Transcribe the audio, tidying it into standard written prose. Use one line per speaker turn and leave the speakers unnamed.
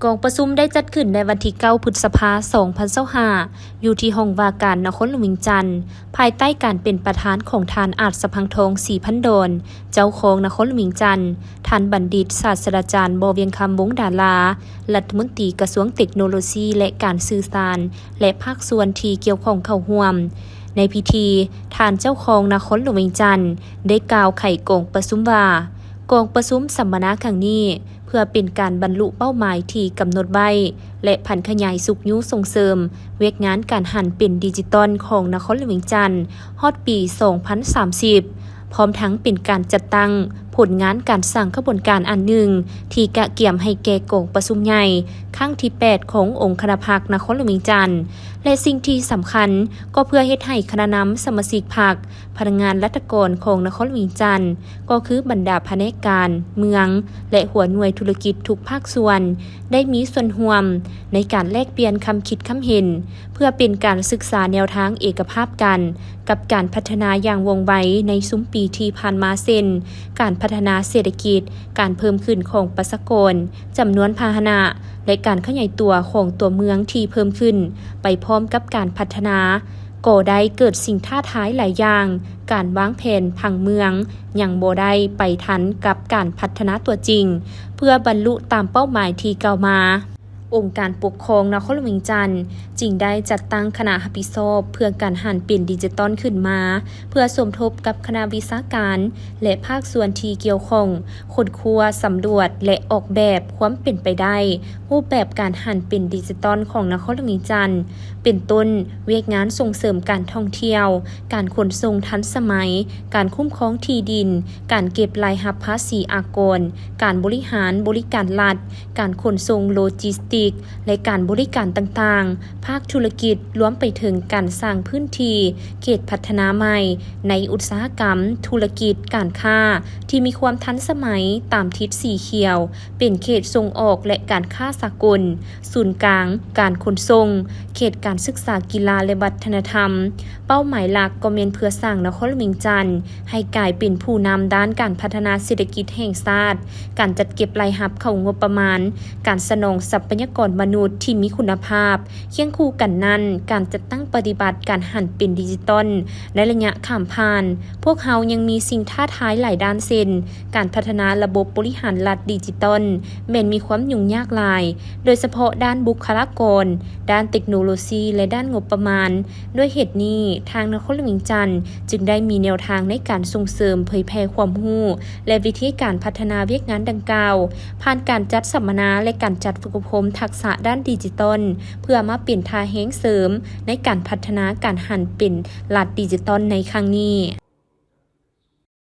กองประชุมได้จัดขึ้นในวันที่ 9 พฤษภาคม 2025 อยู่ที่ห้องว่าการนครหลวงเวียงจันทน์ภายใต้การเป็นประธานของทานอาจสะพังทองศรีพันโดนเจ้าของนครหลวงเวียงจันทน์ท่านบัณฑิตศาสตราจารย์บเวียงคำวงศ์ดารารัฐมนตรีกระทรวงเทคโนโลยีและการสื่อสารและภาคส่วนที่เกี่ยวข้องเข้าร่วมในพิธีท่านเจ้าของนครหลวงเวียงจันทน์ได้กล่าวไขกองประชุมว่ากองประชุมสัมมนาครั้งนี้เพื่อเป็นการบรรลุเป้าหมายที่กำหนดไว้และผันขยายสุขยุส่งเสริมเวกงานการหันเป็นดิจิตอลของนครหลวงเวียงจันทน์ฮอดปี 2030 พร้อมทั้งเป็นการจัดตั้งผลงานการสร้างขบวนการอันหนึ่งที่กะเกี่ยมให้แก่กองประชุมใหญ่ครั้งที่ 8 ขององค์คณะพรรคนครหลวงเวียงจันทน์และสิ่งที่สำคัญก็เพื่อเฮ็ดให้คณะนำสมาชิกพรรคพนักงานรัฐกรของนครหลวงเวียงจันทน์ก็คือบรรดาแผนกการเมืองและหัวหน่วยธุรกิจทุกภาคส่วนได้มีส่วนร่วมในการแลกเปลี่ยนคำคิดคำเห็นเพื่อเป็นการศึกษาแนวทางเอกภาพกันกับการพัฒนาอย่างว่องไวในซุ้มปีที่ผ่านมาเช่นการพัฒนาเศรษฐกิจการเพิ่มขึ้นของประชากรจำนวนพาหนะและการขยายตัวของตัวเมืองที่เพิ่มขึ้นไปพร้อมกับการพัฒนาก็ได้เกิดสิ่งท้าทายหลายอย่างการวางแผนผังเมืองยังบ่ได้ไปทันกับการพัฒนาตัวจริงเพื่อบรรลุตามเป้าหมายที่กล่าวมาองค์การปกครองนครหลวงเวียงจันทน์จึงได้จัดตั้งคณะรับผิดชอบเพื่อการหันเป็นดิจิตอลขึ้นมาเพื่อสมทบกับคณะวิชาการและภาคส่วนที่เกี่ยวข้องค้นคว้าสำรวจและออกแบบความเป็นไปได้รูปแบบการหันเป็นดิจิตอลของนครหลวงเวียงจันทน์เป็นต้นเวียกงานส่งเสริมการท่องเที่ยวการขนส่งทันสมัยการคุ้มครองที่ดินการเก็บรายรับภาษีอากรการบริหารบริการรัฐการขนส่งโลจิสติกและการบริการต่างๆภาคธุรกิจรวมไปถึงการสร้างพื้นที่เขตพัฒนาใหม่ในอุตสาหกรรมธุรกิจการค้าที่มีความทันสมัยตามทิศสีเขียวเป็นเขตส่งออกและการค้าสากลศูนย์กลางการขนส่งเขตการศึกษากีฬาและวัฒนธรรมเป้าหมายหลักก็เป็นเพื่อสร้างนครหลวงเวียงจันทน์ให้กลายเป็นผู้นำด้านการพัฒนาเศรษฐกิจแห่งชาติการจัดเก็บรายรับเข้างบประมาณการสนองทรัพยากรมนุษย์ที่มีคุณภาพเคียงคู่กันนั้นการจัดตั้งปฏิบัติการหันเป็นดิจิตอลในระยะข้ามผ่านพวกเขายังมีสิ่งท้าทายหลายด้านเช่นการพัฒนาระบบบริหารรัฐดิจิตอลแม้นมีความยุ่งยากหลายโดยเฉพาะด้านบุคลากรด้านเทคโนโลยีและด้านงบประมาณด้วยเหตุนี้ทางนครหลวงเวียงจันทน์จึงได้มีแนวทางในการส่งเสริมเผยแพร่ความรู้และวิธีการพัฒนาเวียกงานดังกล่าวผ่านการจัดสัมมนาและการจัดฝึกอบรมทักษะด้านดิจิตอลเพื่อมาเป็นท่าแฮงเสริมในการพัฒนาการหันเป็นรัฐดิจิตอลในครั้งนี้